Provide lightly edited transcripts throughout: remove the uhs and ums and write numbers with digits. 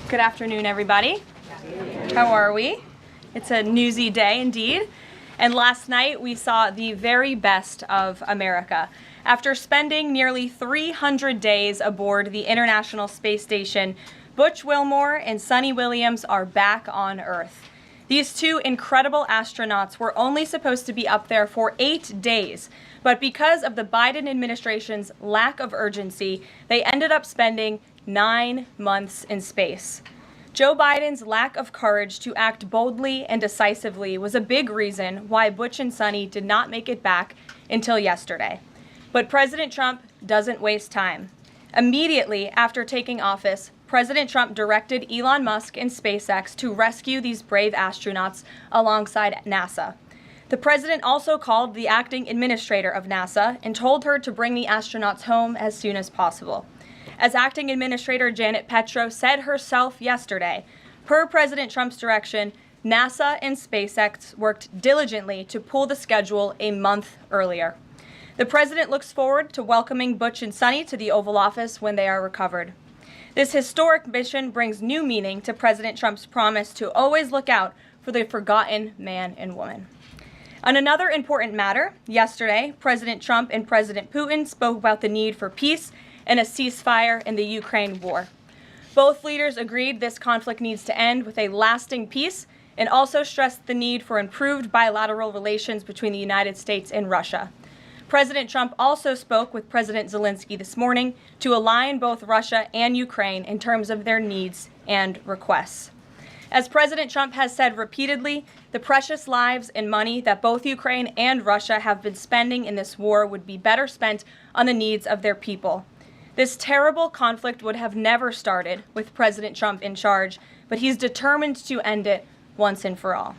Good afternoon, everybody. How are we? It's a newsy day indeed. And last night we saw the very best of America. After spending nearly 300 days aboard the International Space Station, Butch Wilmore and Suni Williams are back on Earth. These two incredible astronauts were only supposed to be up there for 8 days, but because of the Biden administration's lack of urgency, they ended up spending 9 months in space. Joe Biden's lack of courage to act boldly and decisively was a big reason why Butch and Suni did not make it back until yesterday. But President Trump doesn't waste time. Immediately after taking office, President Trump directed Elon Musk and SpaceX to rescue these brave astronauts alongside NASA. The president also called the acting administrator of NASA and told her to bring the astronauts home as soon as possible. As acting administrator Janet Petro said herself yesterday, per President Trump's direction, NASA and SpaceX worked diligently to pull the schedule a month earlier. The president looks forward to welcoming Butch and Suni to the Oval Office when they are recovered. This historic mission brings new meaning to President Trump's promise to always look out for the forgotten man and woman. On another important matter, yesterday, President Trump and President Putin spoke about the need for peace and a ceasefire in the Ukraine war. Both leaders agreed this conflict needs to end with a lasting peace and also stressed the need for improved bilateral relations between the United States and Russia. President Trump also spoke with President Zelensky this morning to align both Russia and Ukraine in terms of their needs and requests. As President Trump has said repeatedly, the precious lives and money that both Ukraine and Russia have been spending in this war would be better spent on the needs of their people. This terrible conflict would have never started with President Trump in charge, but he's determined to end it once and for all.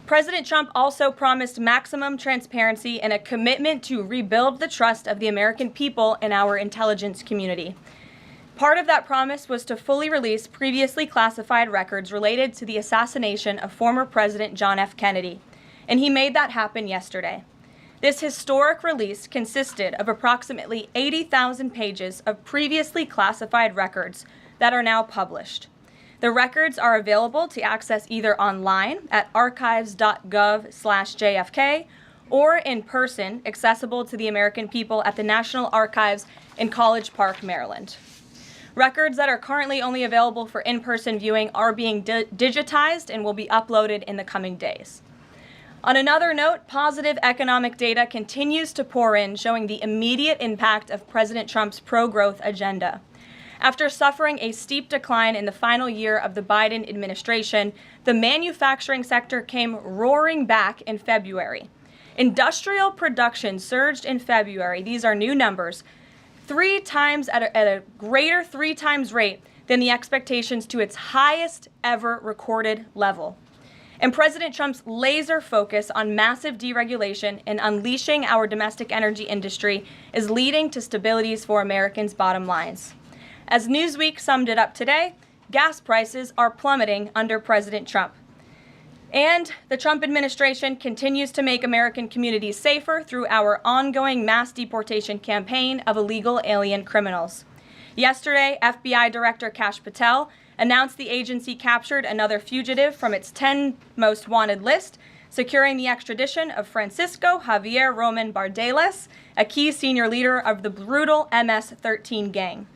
President Trump also promised maximum transparency and a commitment to rebuild the trust of the American people in our intelligence community. Part of that promise was to fully release previously classified records related to the assassination of former President John F. Kennedy, and he made that happen yesterday. This historic release consisted of approximately 80,000 pages of previously classified records that are now published. The records are available to access either online at archives.gov/JFK or in person, accessible to the American people at the National Archives in College Park, Maryland. Records that are currently only available for in-person viewing are being digitized and will be uploaded in the coming days. On another note, positive economic data continues to pour in, showing the immediate impact of President Trump's pro-growth agenda. After suffering a steep decline in the final year of the Biden administration, the manufacturing sector came roaring back in February. Industrial production surged in February, these are new numbers, 3 times at a greater 3 times rate than the expectations to its highest ever recorded level. And President Trump's laser focus on massive deregulation and unleashing our domestic energy industry is leading to stabilities for Americans' bottom lines. As Newsweek summed it up today, gas prices are plummeting under President Trump. And the Trump administration continues to make American communities safer through our ongoing mass deportation campaign of illegal alien criminals. Yesterday, FBI Director Kash Patel announced the agency captured another fugitive from its 10 most wanted list, securing the extradition of Francisco Javier Roman Bardeles, a key senior leader of the brutal MS-13 gang.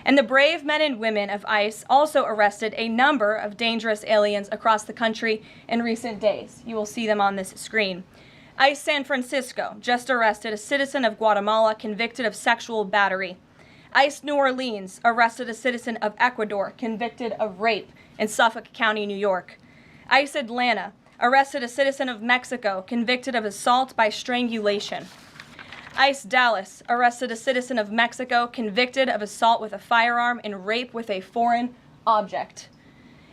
And the brave men and women of ICE also arrested a number of dangerous aliens across the country in recent days. You will see them on this screen. ICE San Francisco just arrested a citizen of Guatemala convicted of sexual battery. ICE New Orleans arrested a citizen of Ecuador convicted of rape in Suffolk County, New York. ICE Atlanta arrested a citizen of Mexico convicted of assault by strangulation. ICE Dallas arrested a citizen of Mexico convicted of assault with a firearm and rape with a foreign object.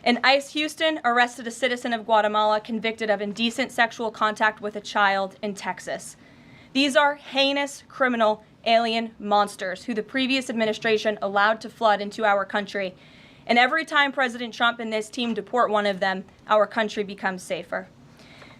And ICE Houston arrested a citizen of Guatemala convicted of indecent sexual contact with a child in Texas. These are heinous criminal alien monsters who the previous administration allowed to flood into our country. And every time President Trump and this team deport one of them, our country becomes safer.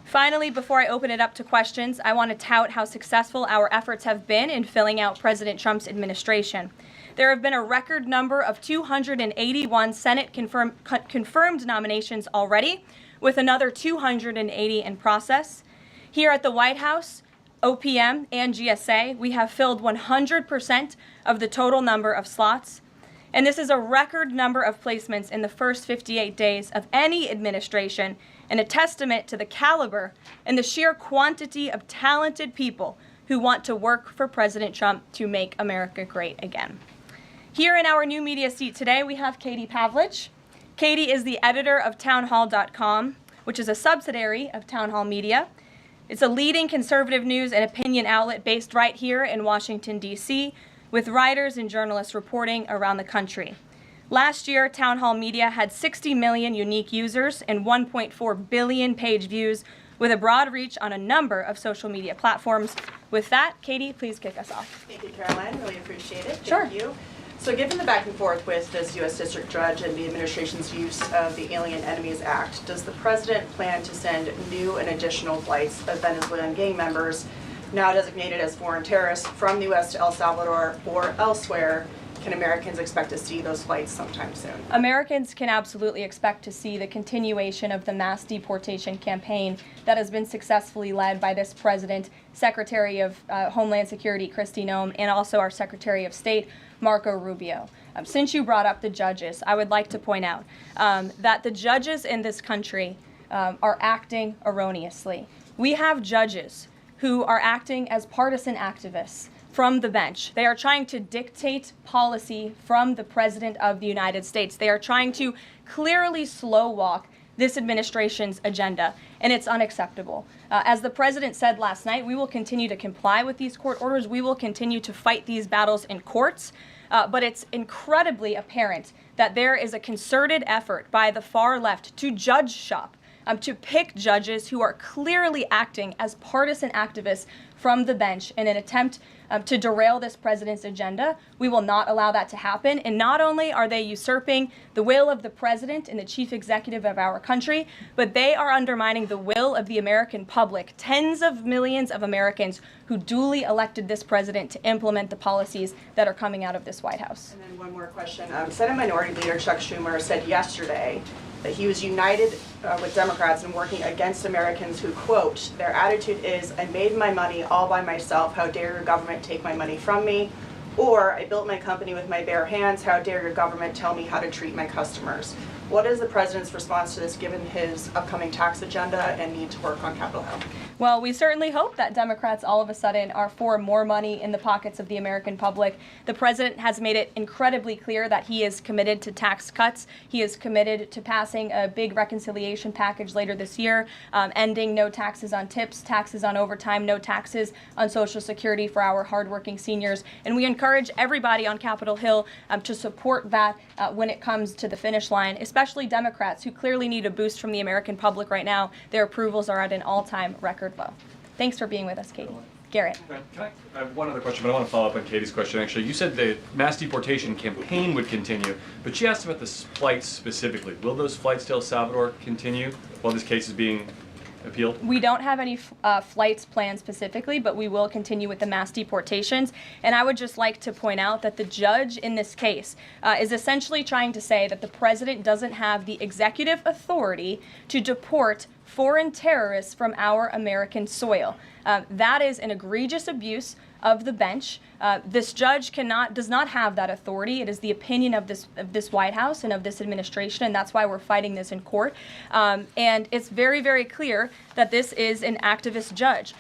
Finally, before I open it up to questions, I want to tout how successful our efforts have been in filling out President Trump's administration. There have been a record number of 281 Senate confirmed nominations already, with another 280 in process. Here at the White House, OPM and GSA, we have filled 100% of the total number of slots. And this is a record number of placements in the first 58 days of any administration, and a testament to the caliber and the sheer quantity of talented people who want to work for President Trump to make America great again. Here in our new media seat today, we have Katie Pavlich. Katie is the editor of townhall.com, which is a subsidiary of Town Hall Media. It's a leading conservative news and opinion outlet based right here in Washington, D.C., with writers and journalists reporting around the country. Last year, Town Hall Media had 60 million unique users and 1.4 billion page views, with a broad reach on a number of social media platforms. With that, Katie, please kick us off. Thank you, Caroline. Really appreciate it. Sure. Thank you. So given the back and forth with this U.S. District Judge and the administration's use of the Alien Enemies Act, does the president plan to send new and additional flights of Venezuelan gang members, now designated as foreign terrorists, from the U.S. to El Salvador or elsewhere? Can Americans expect to see those flights sometime soon? Americans can absolutely expect to see the continuation of the mass deportation campaign that has been successfully led by this president, Secretary of Homeland Security Kristi Noem, and also our Secretary of State, Marco Rubio. Since you brought up the judges, I would like to point out that the judges in this country are acting erroneously. We have judges who are acting as partisan activists from the bench. They are trying to dictate policy from the President of the United States. They are trying to clearly slow walk this administration's agenda, and it's unacceptable. As the President said last night, we will continue to comply with these court orders. We will continue to fight these battles in courts, but it's incredibly apparent that there is a concerted effort by the far left to judge shop, to pick judges who are clearly acting as partisan activists from the bench in an attempt to derail this president's agenda. We will not allow that to happen. And not only are they usurping the will of the president and the chief executive of our country, but they are undermining the will of the American public, tens of millions of Americans who duly elected this president to implement the policies that are coming out of this White House. And then one more question. Senate Minority Leader Chuck Schumer said yesterday that he was united with Democrats in working against Americans who, quote, their attitude is, I made my money all by myself, how dare your government take my money from me? Or, I built my company with my bare hands, how dare your government tell me how to treat my customers? What is the president's response to this, given his upcoming tax agenda and need to work on Capitol Hill? Well, we certainly hope that Democrats all of a sudden are for more money in the pockets of the American public. The president has made it incredibly clear that he is committed to tax cuts. He is committed to passing a big reconciliation package later this year, ending no taxes on tips, taxes on overtime, no taxes on Social Security for our hardworking seniors. And we encourage everybody on Capitol Hill to support that when it comes to the finish line, especially Democrats who clearly need a boost from the American public right now. Their approvals are at an all-time record low. Thanks for being with us, Katie. Garrett. I have one other question, but I want to follow up on Katie's question, actually. You said the mass deportation campaign would continue, but she asked about the flights specifically. Will those flights to El Salvador continue while this case is being appealed? We don't have any flights planned specifically, but we will continue with the mass deportations. And I would just like to point out that the judge in this case is essentially trying to say that the president doesn't have the executive authority to deport foreign terrorists from our American soil. That is an egregious abuse of the bench. This judge does not have that authority. It is the opinion of this White House and of this administration, and that's why we're fighting this in court. And it's very, very clear that this is an activist judge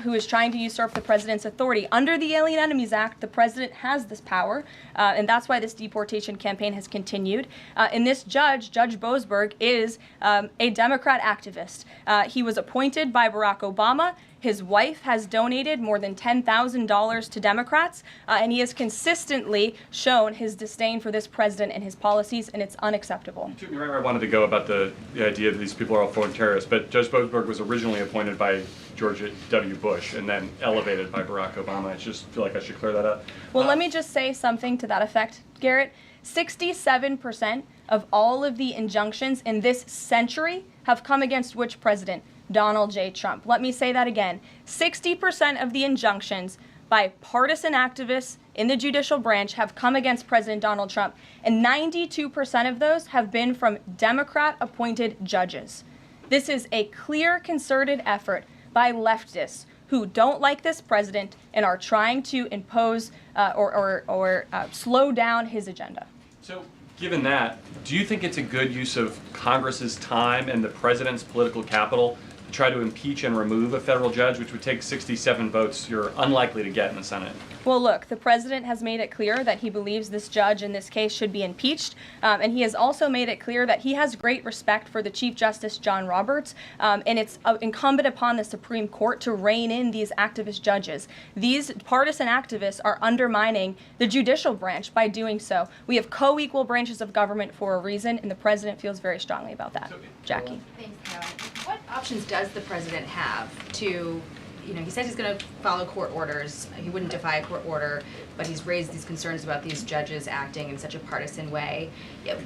who is trying to usurp the president's authority. Under the Alien Enemies Act, the president has this power, and that's why this deportation campaign has continued. And this judge, Judge Boasberg, is a Democrat activist. He was appointed by Barack Obama. His wife has donated more than $10,000 to Democrats, and he has consistently shown his disdain for this president and his policies, and it's unacceptable. You took me right where I wanted to go about the idea that these people are all foreign terrorists, but Judge Boasberg was originally appointed by George W. Bush and then elevated by Barack Obama. I just feel like I should clear that up. Well, let me just say something to that effect, Garrett. 67% of all of the injunctions in this century have come against which president? Donald J. Trump. Let me say that again. 60% of the injunctions by partisan activists in the judicial branch have come against President Donald Trump, and 92% of those have been from Democrat-appointed judges. This is a clear, concerted effort by leftists who don't like this president and are trying to impose or slow down his agenda. So, given that, do you think it's a good use of Congress's time and the president's political capital to try to impeach and remove a federal judge, which would take 67 votes you're unlikely to get in the Senate? Well, look, the president has made it clear that he believes this judge in this case should be impeached, and he has also made it clear that he has great respect for the Chief Justice John Roberts, and it's incumbent upon the Supreme Court to rein in these activist judges. These partisan activists are undermining the judicial branch by doing so. We have co-equal branches of government for a reason, and the president feels very strongly about that. Jackie. Thanks, Karen. What options does the president have to, he says he's going to follow court orders. He wouldn't defy a court order, but he's raised these concerns about these judges acting in such a partisan way.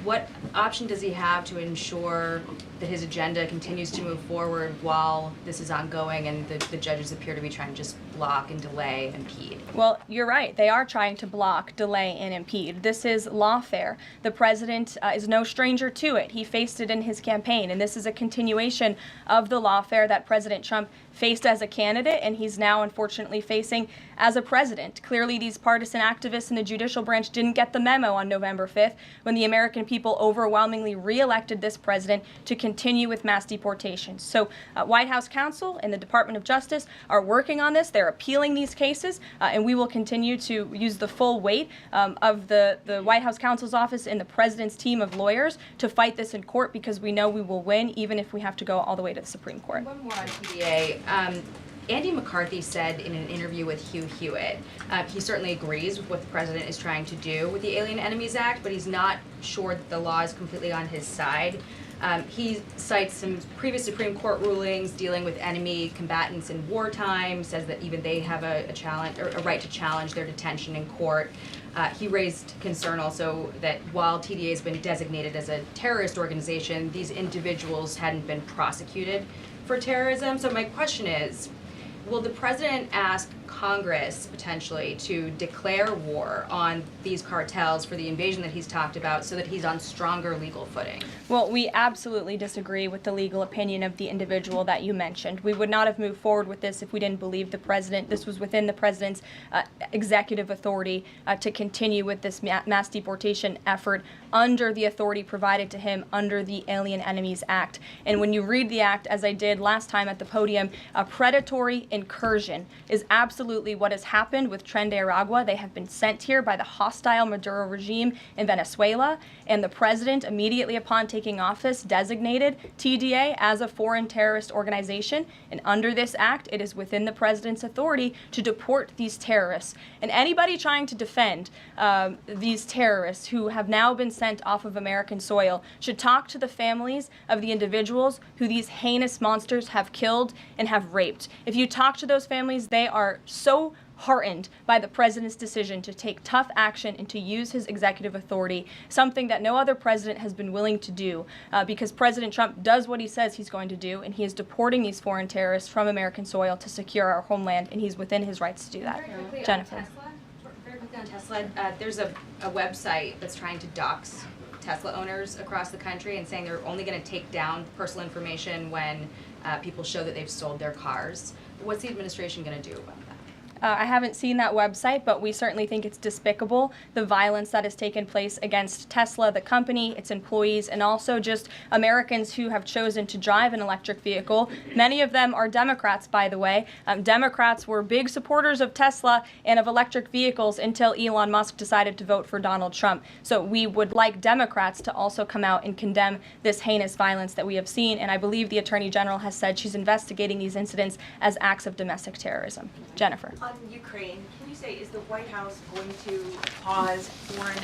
What option does he have to ensure that his agenda continues to move forward while this is ongoing and the judges appear to be trying to just block and delay and impede? Well, you're right. They are trying to block, delay, and impede. This is lawfare. The president is no stranger to it. He faced it in his campaign, and this is a continuation of the lawfare that President Trump faced as a candidate, and he's now unfortunately facing as a president. Clearly, these partisan activists in the judicial branch didn't get the memo on November 5th when the American people overwhelmingly re-elected this president to continue with mass deportations. So White House counsel and the Department of Justice are working on this. They're appealing these cases, and we will continue to use the full weight of the White House counsel's office and the president's team of lawyers to fight this in court, because we know we will win even if we have to go all the way to the Supreme Court. One more on TDA. Andy McCarthy said in an interview with Hugh Hewitt, he certainly agrees with what the president is trying to do with the Alien Enemies Act, but he's not sure that the law is completely on his side. He cites some previous Supreme Court rulings dealing with enemy combatants in wartime, says that even they have a right to challenge their detention in court. He raised concern also that while TDA has been designated as a terrorist organization, these individuals hadn't been prosecuted for terrorism. So my question is, will the president ask Congress potentially to declare war on these cartels for the invasion that he's talked about so that he's on stronger legal footing? Well, we absolutely disagree with the legal opinion of the individual that you mentioned. We would not have moved forward with this if we didn't believe the president. This was within the president's executive authority to continue with this mass deportation effort under the authority provided to him under the Alien Enemies Act. And when you read the act, as I did last time at the podium, a predatory incursion is absolutely what has happened with Tren de Aragua. They have been sent here by the hostile Maduro regime in Venezuela, and the president, immediately upon taking office, designated TDA as a foreign terrorist organization. And under this act, it is within the president's authority to deport these terrorists. And anybody trying to defend these terrorists who have now been sent off of American soil should talk to the families of the individuals who these heinous monsters have killed and have raped. If you talk to those families, they are so heartened by the president's decision to take tough action and to use his executive authority, something that no other president has been willing to do, because President Trump does what he says he's going to do, and he is deporting these foreign terrorists from American soil to secure our homeland, and he's within his rights to do that. Very quickly Jennifer. on Tesla. Very quickly on Tesla. There's a website that's trying to dox Tesla owners across the country and saying they're only going to take down personal information when people show that they've sold their cars. What's the administration going to do about that? I haven't seen that website, but we certainly think it's despicable, the violence that has taken place against Tesla, the company, its employees, and also just Americans who have chosen to drive an electric vehicle. Many of them are Democrats, by the way. Democrats were big supporters of Tesla and of electric vehicles until Elon Musk decided to vote for Donald Trump. So we would like Democrats to also come out and condemn this heinous violence that we have seen, and I believe the Attorney General has said she's investigating these incidents as acts of domestic terrorism. Jennifer. On Ukraine, can you say, is the White House going to pause foreign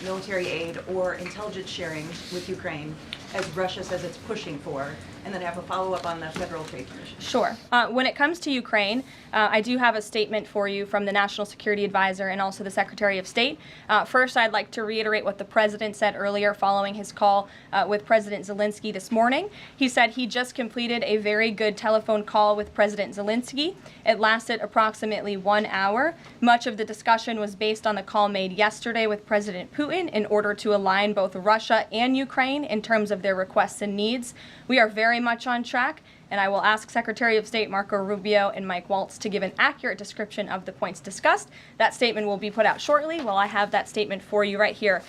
military aid or intelligence sharing with Ukraine, as Russia says it's pushing for, And then I have a follow-up on the Federal Trade Commission. Sure. When it comes to Ukraine, I do have a statement for you from the National Security Advisor and also the Secretary of State. First, I'd like to reiterate what the President said earlier following his call with President Zelensky this morning. He said he just completed a very good telephone call with President Zelensky. It lasted approximately 1 hour. Much of the discussion was based on the call made yesterday with President Putin in order to align both Russia and Ukraine in terms of their requests and needs. We are very much on track, and I will ask Secretary of State Marco Rubio and Mike Waltz to give an accurate description of the points discussed. That statement will be put out shortly. Well, I have that statement for you right here.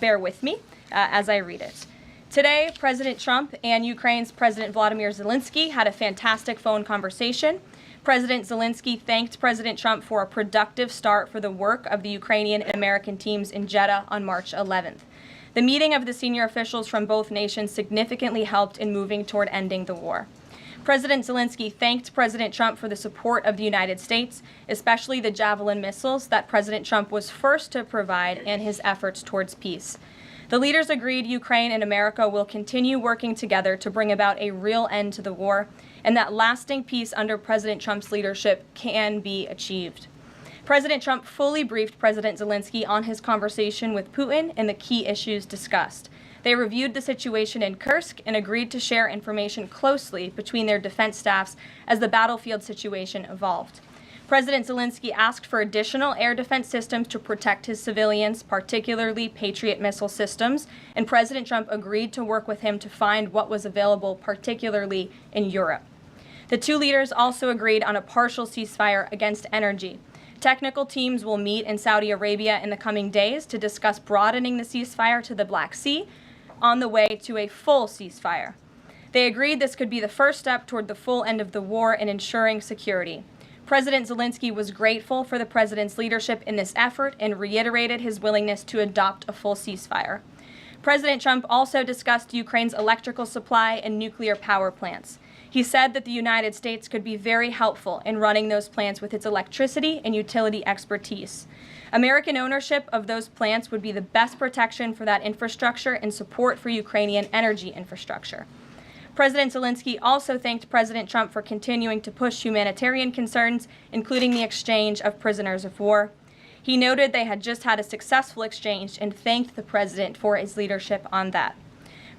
Bear with me as I read it. Today, President Trump and Ukraine's President Vladimir Zelensky had a fantastic phone conversation. President Zelensky thanked President Trump for a productive start for the work of the Ukrainian and American teams in Jeddah on March 11th. The meeting of the senior officials from both nations significantly helped in moving toward ending the war. President Zelensky thanked President Trump for the support of the United States, especially the Javelin missiles that President Trump was first to provide in his efforts towards peace. The leaders agreed Ukraine and America will continue working together to bring about a real end to the war, and that lasting peace under President Trump's leadership can be achieved. President Trump fully briefed President Zelensky on his conversation with Putin and the key issues discussed. They reviewed the situation in Kursk and agreed to share information closely between their defense staffs as the battlefield situation evolved. President Zelensky asked for additional air defense systems to protect his civilians, particularly Patriot missile systems, and President Trump agreed to work with him to find what was available, particularly in Europe. The two leaders also agreed on a partial ceasefire against energy. Technical teams will meet in Saudi Arabia in the coming days to discuss broadening the ceasefire to the Black Sea on the way to a full ceasefire. They agreed this could be the first step toward the full end of the war and ensuring security. President Zelensky was grateful for the president's leadership in this effort and reiterated his willingness to adopt a full ceasefire. President Trump also discussed Ukraine's electrical supply and nuclear power plants. He said that the United States could be very helpful in running those plants with its electricity and utility expertise. American ownership of those plants would be the best protection for that infrastructure and support for Ukrainian energy infrastructure. President Zelensky also thanked President Trump for continuing to push humanitarian concerns, including the exchange of prisoners of war. He noted they had just had a successful exchange and thanked the president for his leadership on that.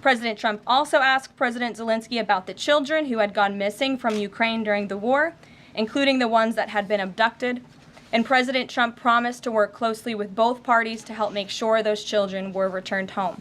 President Trump also asked President Zelensky about the children who had gone missing from Ukraine during the war, including the ones that had been abducted, and President Trump promised to work closely with both parties to help make sure those children were returned home.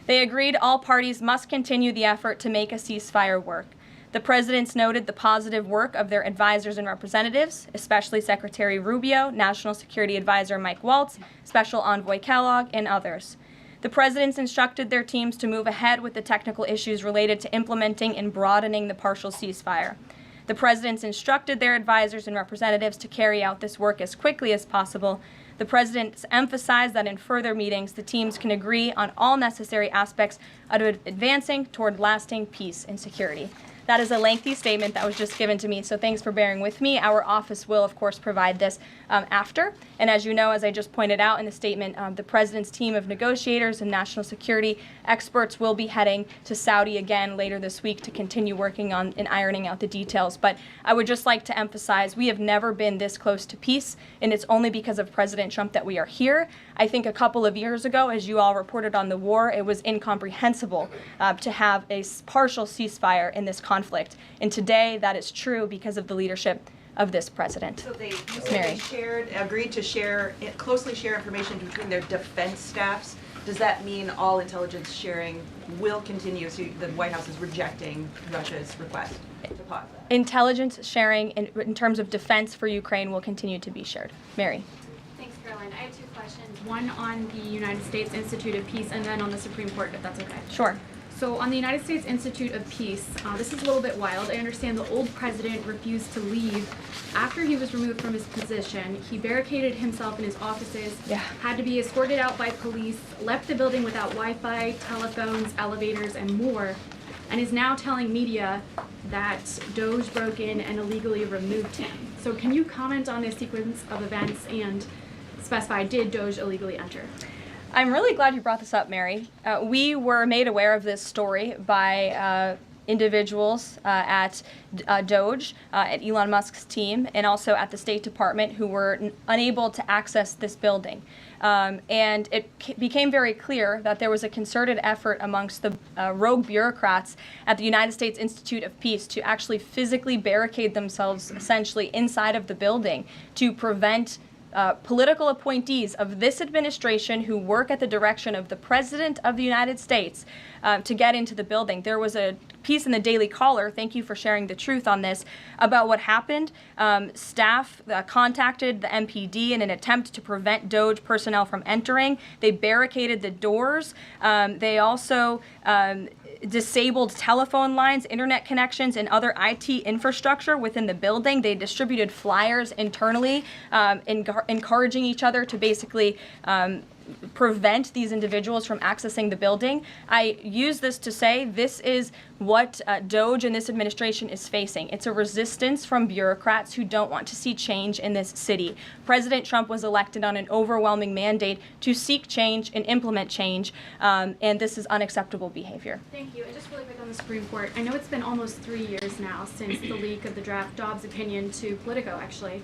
They agreed all parties must continue the effort to make a ceasefire work. The presidents noted the positive work of their advisors and representatives, especially Secretary Rubio, National Security Advisor Mike Waltz, Special Envoy Kellogg, and others. The presidents instructed their teams to move ahead with the technical issues related to implementing and broadening the partial ceasefire. The presidents instructed their advisors and representatives to carry out this work as quickly as possible. The presidents emphasized that in further meetings, the teams can agree on all necessary aspects of advancing toward lasting peace and security. That is a lengthy statement that was just given to me, so thanks for bearing with me. Our office will, of course, provide this after. And as you know, as I just pointed out in the statement, the president's team of negotiators and national security experts will be heading to Saudi again later this week to continue working on and ironing out the details. But I would just like to emphasize we have never been this close to peace, and it's only because of President Trump that we are here. I think a couple of years ago, as you all reported on the war, it was incomprehensible to have a partial ceasefire in this conflict. And today, that is true because of the leadership of this president. So they Mary. agreed to closely share information between their defense staffs. Does that mean all intelligence sharing will continue? So the White House is rejecting Russia's request to pause that? Intelligence sharing in terms of defense for Ukraine will continue to be shared. Mary. Thanks, Caroline. I have two questions. One on the United States Institute of Peace and then on the Supreme Court, if that's okay. Sure. So on the United States Institute of Peace, this is a little bit wild. I understand the old president refused to leave after he was removed from his position. He barricaded himself in his offices, had to be escorted out by police, left the building without Wi-Fi, telephones, elevators, and more, and is now telling media that Doge broke in and illegally removed him. So can you comment on this sequence of events and specify, did Doge illegally enter? I'm really glad you brought this up, Mary. We were made aware of this story by individuals at Doge, at Elon Musk's team, and also at the State Department who were unable to access this building. And it became very clear that there was a concerted effort amongst the rogue bureaucrats at the United States Institute of Peace to actually physically barricade themselves essentially inside of the building to prevent political appointees of this administration who work at the direction of the President of the United States to get into the building. There was a piece in the Daily Caller, thank you for sharing the truth on this, about what happened. Staff contacted the MPD in an attempt to prevent Doge personnel from entering. They barricaded the doors. They also disabled telephone lines, internet connections, and other IT infrastructure within the building. They distributed flyers internally, encouraging each other to basically prevent these individuals from accessing the building. I use this to say this is what Doge and this administration is facing. It's a resistance from bureaucrats who don't want to see change in this city. President Trump was elected on an overwhelming mandate to seek change and implement change, and this is unacceptable behavior. Thank you. And just really quick on the Supreme Court, I know it's been almost 3 years now since the leak of the draft Dobbs opinion to Politico, actually.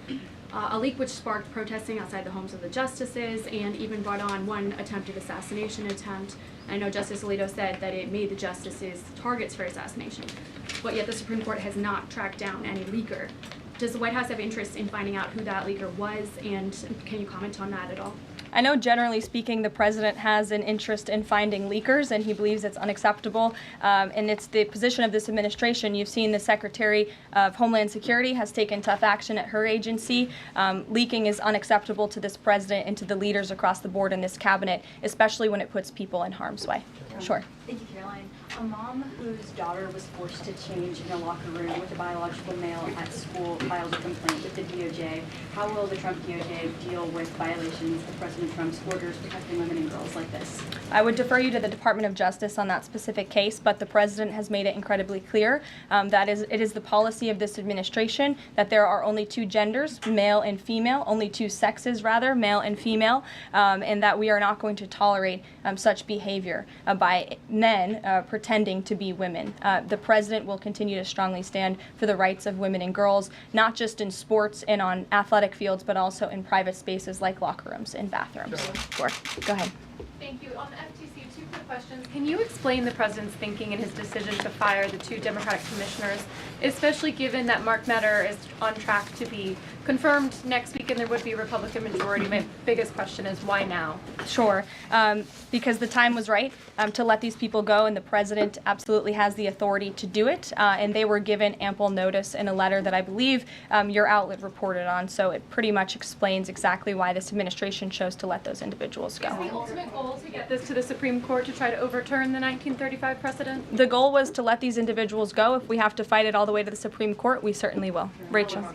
A leak which sparked protesting outside the homes of the justices and even brought on one attempted assassination attempt. I know Justice Alito said that it made the justices targets for assassination, but yet the Supreme Court has not tracked down any leaker. Does the White House have interest in finding out who that leaker was, and can you comment on that at all? I know generally speaking the president has an interest in finding leakers and he believes it's unacceptable, and it's the position of this administration. You've seen the Secretary of Homeland Security has taken tough action at her agency. Leaking is unacceptable to this president and to the leaders across the board in this cabinet, especially when it puts people in harm's way. Sure. Thank you, Caroline. A mom whose daughter was forced to change in a locker room with a biological male at school filed a complaint with the DOJ. How will the Trump DOJ deal with violations of President Trump's orders protecting women and girls like this? I would defer you to the Department of Justice on that specific case, but the president has made it incredibly clear that it is the policy of this administration that there are only two genders, male and female, only two sexes rather, male and female, and that we are not going to tolerate such behavior by men pretending to be women. The president will continue to strongly stand for the rights of women and girls, not just in sports and on athletic fields, but also in private spaces like locker rooms and bathrooms. Sure. Go ahead. Thank you. On the FTC, two quick questions. Can you explain the president's thinking in his decision to fire the two Democratic commissioners, especially given that Mark Meadow is on track to be confirmed next week and there would be a Republican majority? My biggest question is why now? Sure. Because the time was right to let these people go, and the president absolutely has the authority to do it, and they were given ample notice in a letter that I believe your outlet reported on, so it pretty much explains exactly why this administration chose to let those individuals go. Is the ultimate goal to get this to the Supreme Court to try to overturn the 1935 precedent? The goal was to let these individuals go. If we have to fight it all the way to the Supreme Court, we certainly will. Rachel.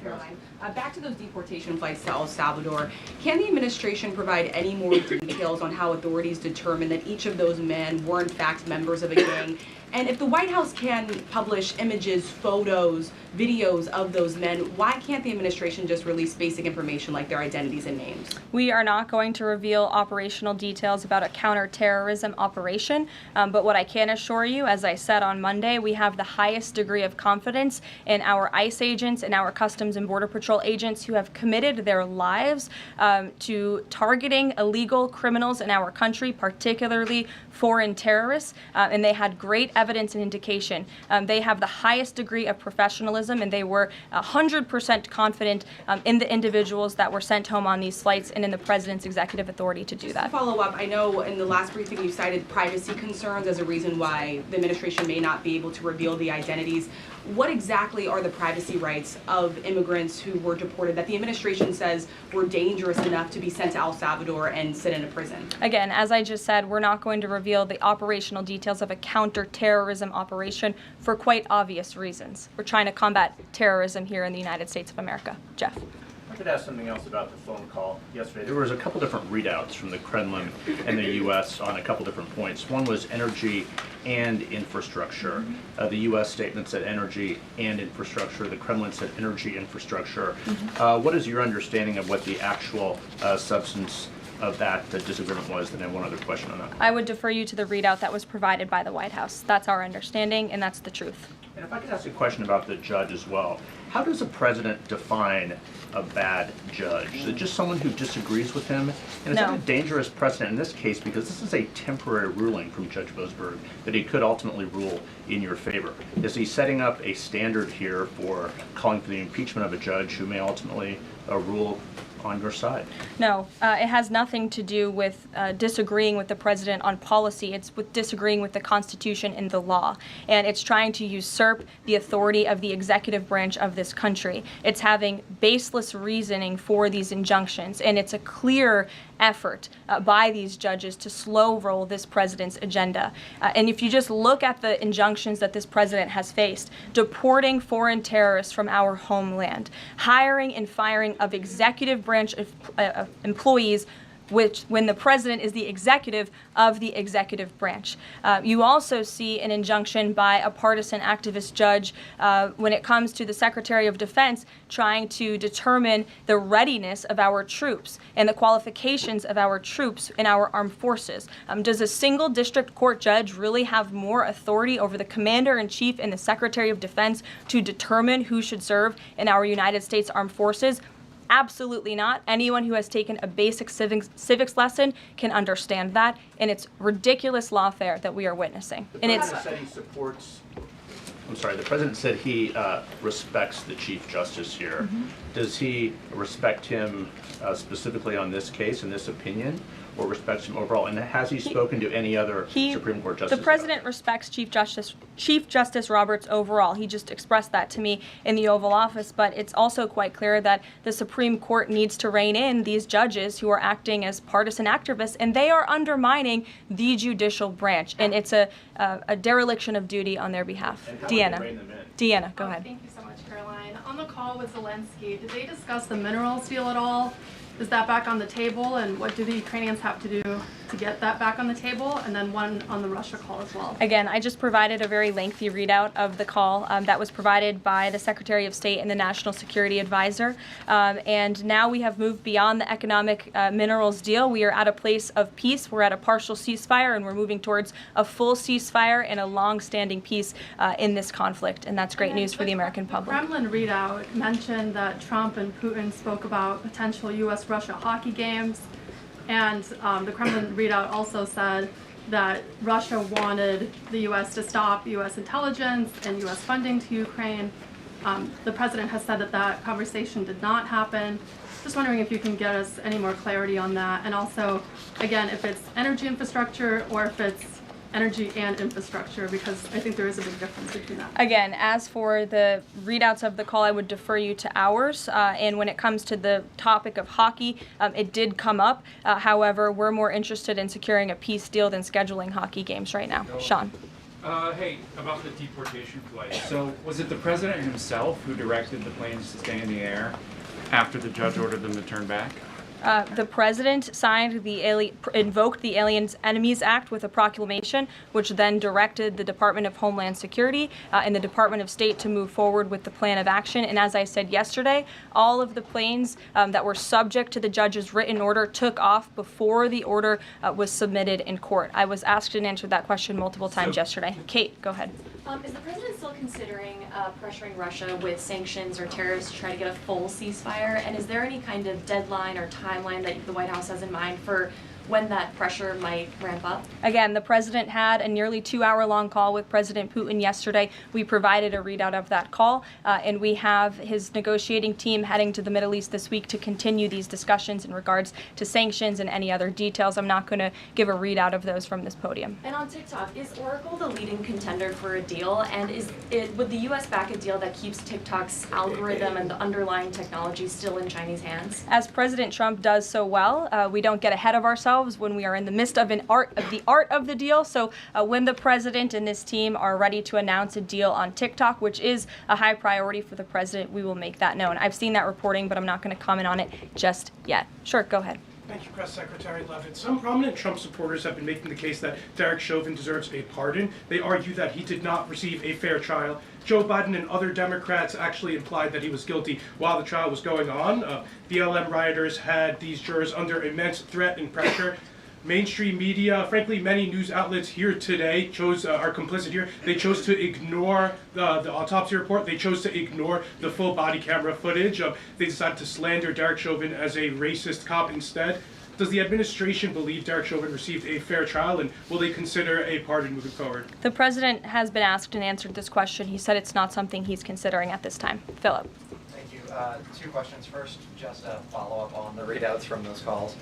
Back to those deportation flights to El Salvador, can the administration provide any more details on how authorities determined that each of those men were in fact members of a gang? And if the White House can publish images, photos, videos of those men, why can't the administration just release basic information like their identities and names? We are not going to reveal operational details about a counterterrorism operation, but what I can assure you, as I said on Monday, we have the highest degree of confidence in our ICE agents and our Customs and Border Patrol agents who have committed their lives to targeting illegal criminals in our country, particularly foreign terrorists, and they had great evidence and indication. They have the highest degree of professionalism, and they were 100% confident in the individuals that were sent home on these flights and in the president's executive authority to do that. Just to follow up, I know in the last briefing you cited privacy concerns as a reason why the administration may not be able to reveal the identities. What exactly are the privacy rights of immigrants who were deported that the administration says were dangerous enough to be sent to El Salvador and sit in a prison? Again, as I just said, we're not going to reveal the operational details of a counterterrorism operation for quite obvious reasons. We're trying to combat terrorism here in the United States of America. Jeff. I could ask something else about the phone call yesterday. There was a couple different readouts from the Kremlin and the U.S. on a couple different points. One was energy and infrastructure. The U.S. statement said energy and infrastructure. The Kremlin said energy infrastructure. What is your understanding of what the actual substance of that disagreement was, then I have one other question on that. I would defer you to the readout that was provided by the White House. That's our understanding, and that's the truth. And if I could ask a question about the judge as well. How does a president define a bad judge? Is it just someone who disagrees with him? And is that a dangerous precedent in this case, because this is a temporary ruling from Judge Boasberg that he could ultimately rule in your favor? Is he setting up a standard here for calling for the impeachment of a judge who may ultimately rule on your side? No, it has nothing to do with disagreeing with the president on policy. It's with disagreeing with the Constitution and the law. And it's trying to usurp the authority of the executive branch of this country. It's having baseless reasoning for these injunctions. And it's a clear effort by these judges to slow roll this president's agenda. And if you just look at the injunctions that this president has faced, deporting foreign terrorists from our homeland, hiring and firing of executive branch employees, which when the president is the executive of the executive branch. You also see an injunction by a partisan activist judge when it comes to the Secretary of Defense trying to determine the readiness of our troops and the qualifications of our troops in our armed forces. Does a single district court judge really have more authority over the Commander-in-Chief and the Secretary of Defense to determine who should serve in our United States Armed Forces? Absolutely not. Anyone who has taken a basic civics lesson can understand that, and it's ridiculous lawfare that we are witnessing. And it's. Said he supports. I'm sorry. The president said he respects the Chief Justice here. Mm-hmm. Does he respect him specifically on this case and this opinion, or respects him overall? And has he spoken to any other Supreme Court justice? The president respects Chief Justice Roberts overall. He just expressed that to me in the Oval Office. But it's also quite clear that the Supreme Court needs to rein in these judges who are acting as partisan activists, and they are undermining the judicial branch. And it's a dereliction of duty on their behalf. Deanna, go ahead. Thank you so much, Caroline. On the call with Zelensky, did they discuss the minerals deal at all? Is that back on the table, and what do the Ukrainians have to do to get that back on the table? And then one on the Russia call as well. Again, I just provided a very lengthy readout of the call that was provided by the Secretary of State and the National Security Advisor. And now we have moved beyond the economic minerals deal. We are at a place of peace. We're at a partial ceasefire, and we're moving towards a full ceasefire and a long-standing peace in this conflict. And that's great news for the American public. The Kremlin readout mentioned that Trump and Putin spoke about potential U.S.-Russia hockey games. And the Kremlin readout also said that Russia wanted the U.S. to stop U.S. intelligence and U.S. funding to Ukraine. The president has said that that conversation did not happen. Just wondering if you can get us any more clarity on that. And also, again, if it's energy infrastructure or if it's energy and infrastructure, because I think there is a big difference between that. Again, as for the readouts of the call, I would defer you to ours. And when it comes to the topic of hockey, it did come up. However, we're more interested in securing a peace deal than scheduling hockey games right now. Sean. Hey, about the deportation flight. So was it the president himself who directed the planes to stay in the air after the judge ordered them to turn back? The president signed invoked the Aliens Enemies Act with a proclamation, which then directed the Department of Homeland Security and the Department of State to move forward with the plan of action. And as I said yesterday, all of the planes that were subject to the judge's written order took off before the order was submitted in court. I was asked and answered that question multiple times yesterday. Kate, go ahead. Is the president still considering pressuring Russia with sanctions or tariffs to try to get a full ceasefire? And is there any kind of deadline or timeline that the White House has in mind for when that pressure might ramp up? Again, the president had a nearly 2-hour-long call with President Putin yesterday. We provided a readout of that call, and we have his negotiating team heading to the Middle East this week to continue these discussions in regards to sanctions and any other details. I'm not going to give a readout of those from this podium. And on TikTok, is Oracle the leading contender for a deal? And would the U.S. back a deal that keeps TikTok's algorithm and the underlying technology still in Chinese hands? As President Trump does so well, we don't get ahead of ourselves when we are in the midst of the art of the deal. So when the president and this team are ready to announce a deal on TikTok, which is a high priority for the president, we will make that known. I've seen that reporting, but I'm not going to comment on it just yet. Sure, go ahead. Thank you, Press Secretary Levitt. Some prominent Trump supporters have been making the case that Derek Chauvin deserves a pardon. They argue that he did not receive a fair trial. Joe Biden and other Democrats actually implied that he was guilty while the trial was going on. BLM rioters had these jurors under immense threat and pressure. Mainstream media, frankly, many news outlets here today are complicit here. They chose to ignore the autopsy report. They chose to ignore the full body camera footage. They decided to slander Derek Chauvin as a racist cop instead. Does the administration believe Derek Chauvin received a fair trial, and will they consider a pardon moving forward? The president has been asked and answered this question. He said it's not something he's considering at this time. Philip. Thank you. Two questions. First, just a follow-up on the readouts from those calls.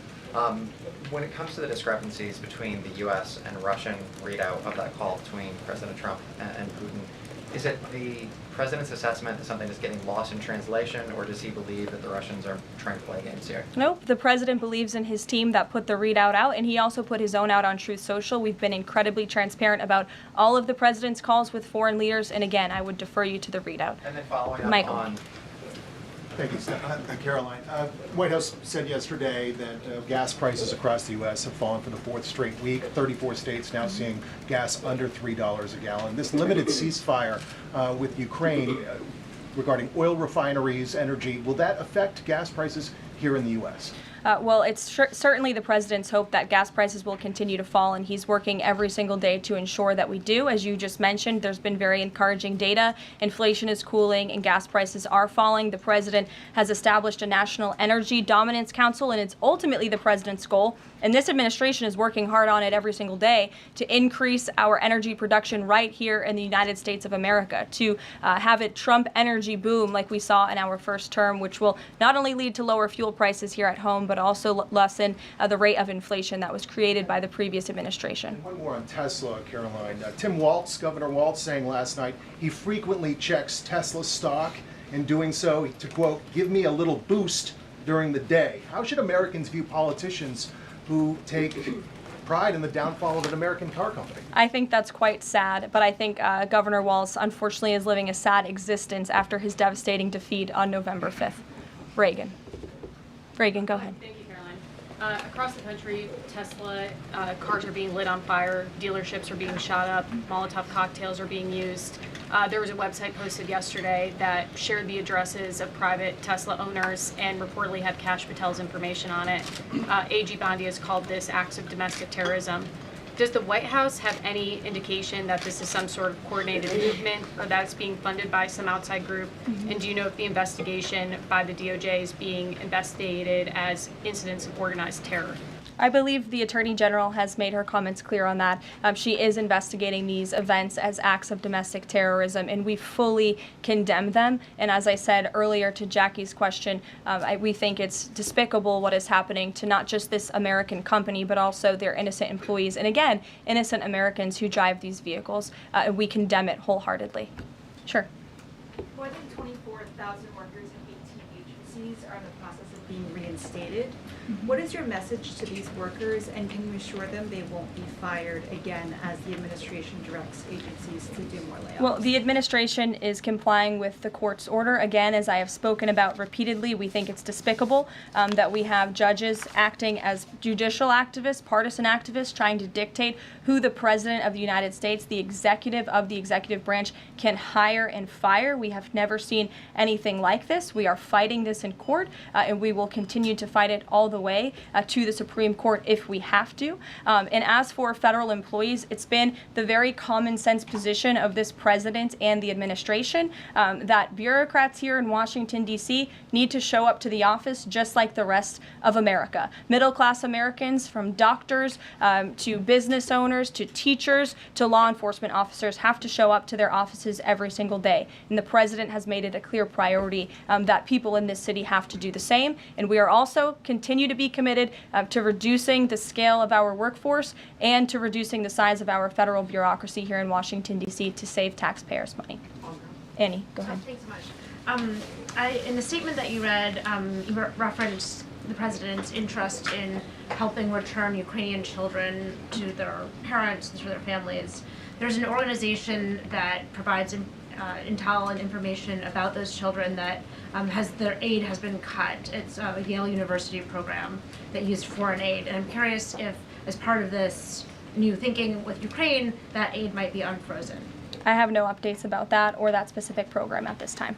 When it comes to the discrepancies between the U.S. and Russian readout of that call between President Trump and Putin, is it the president's assessment that something is getting lost in translation, or does he believe that the Russians are trying to play games here? Nope. The president believes in his team that put the readout out, and he also put his own out on Truth Social. We've been incredibly transparent about all of the president's calls with foreign leaders, and again, I would defer you to the readout. And then following up Michael. on... Thank you, Caroline. White House said yesterday that gas prices across the U.S. have fallen for the fourth straight week. 34 states now seeing gas under $3 a gallon. This limited ceasefire with Ukraine regarding oil refineries, energy, will that affect gas prices here in the U.S.? Well, it's certainly the president's hope that gas prices will continue to fall, and he's working every single day to ensure that we do. As you just mentioned, there's been very encouraging data. Inflation is cooling and gas prices are falling. The president has established a National Energy Dominance Council, and it's ultimately the president's goal. And this administration is working hard on it every single day to increase our energy production right here in the United States of America, to have it Trump energy boom like we saw in our first term, which will not only lead to lower fuel prices here at home, but also lessen the rate of inflation that was created by the previous administration. One more on Tesla, Caroline. Tim Walz, Governor Walz, saying last night he frequently checks Tesla stock, in doing so to, quote, give me a little boost during the day. How should Americans view politicians who take pride in the downfall of an American car company? I think that's quite sad, but I think Governor Walz unfortunately is living a sad existence after his devastating defeat on November 5th. Reagan, go ahead. Thank you, Caroline. Across the country, Tesla cars are being lit on fire, dealerships are being shot up, Molotov cocktails are being used. There was a website posted yesterday that shared the addresses of private Tesla owners and reportedly had Kash Patel's information on it. AG Bondi has called this acts of domestic terrorism. Does the White House have any indication that this is some sort of coordinated movement, or that it's being funded by some outside group? And do you know if the investigation by the DOJ is being investigated as incidents of organized terror? I believe the Attorney General has made her comments clear on that. She is investigating these events as acts of domestic terrorism, and we fully condemn them. And as I said earlier to Jackie's question, we think it's despicable what is happening to not just this American company, but also their innocent employees. And again, innocent Americans who drive these vehicles. And we condemn it wholeheartedly. Sure. More than 24,000 workers in 18 agencies are in the process of being reinstated. What is your message to these workers, and can you assure them they won't be fired again as the administration directs agencies to do more layoffs? Well, the administration is complying with the court's order. Again, as I have spoken about repeatedly, we think it's despicable that we have judges acting as judicial activists, partisan activists, trying to dictate who the president of the United States, the executive of the executive branch, can hire and fire. We have never seen anything like this. We are fighting this in court, and we will continue to fight it all the way to the Supreme Court if we have to. And as for federal employees, it's been the very common sense position of this president and the administration that bureaucrats here in Washington, D.C. need to show up to the office just like the rest of America. Middle-class Americans, from doctors to business owners to teachers to law enforcement officers, have to show up to their offices every single day. And the president has made it a clear priority that people in this city have to do the same. And we are also continue to be committed to reducing the scale of our workforce and to reducing the size of our federal bureaucracy here in Washington, D.C. to save taxpayers' money. Annie, go ahead. Thanks so much. In the statement that you read, you referenced the president's interest in helping return Ukrainian children to their parents and to their families. There's an organization that provides intel and information about those children that their aid has been cut. It's a Yale University program that used foreign aid. And I'm curious if, as part of this new thinking with Ukraine, that aid might be unfrozen. I have no updates about that or that specific program at this time.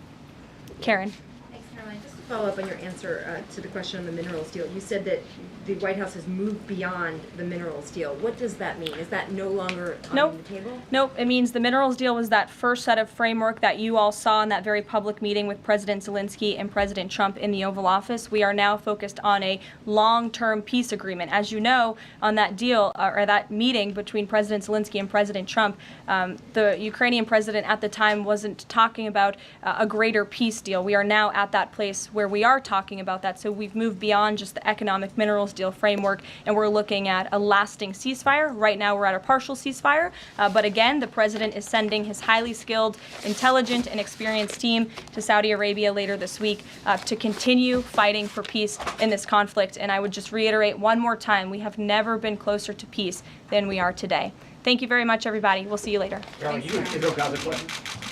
Karen. Thanks, Caroline. Just to follow up on your answer to the question on the minerals deal, you said that the White House has moved beyond the minerals deal. What does that mean? Is that no longer on the table? Nope. It means the minerals deal was that first set of framework that you all saw in that very public meeting with President Zelensky and President Trump in the Oval Office. We are now focused on a long-term peace agreement. As you know, on that deal, or that meeting between President Zelensky and President Trump, the Ukrainian president at the time wasn't talking about a greater peace deal. We are now at that place where we are talking about that. So we've moved beyond just the economic minerals deal framework, and we're looking at a lasting ceasefire. Right now we're at a partial ceasefire, but again, the president is sending his highly skilled, intelligent, and experienced team to Saudi Arabia later this week to continue fighting for peace in this conflict. And I would just reiterate one more time, we have never been closer to peace than we are today. Thank you very much, everybody. We'll see you later. Carol, you got the question.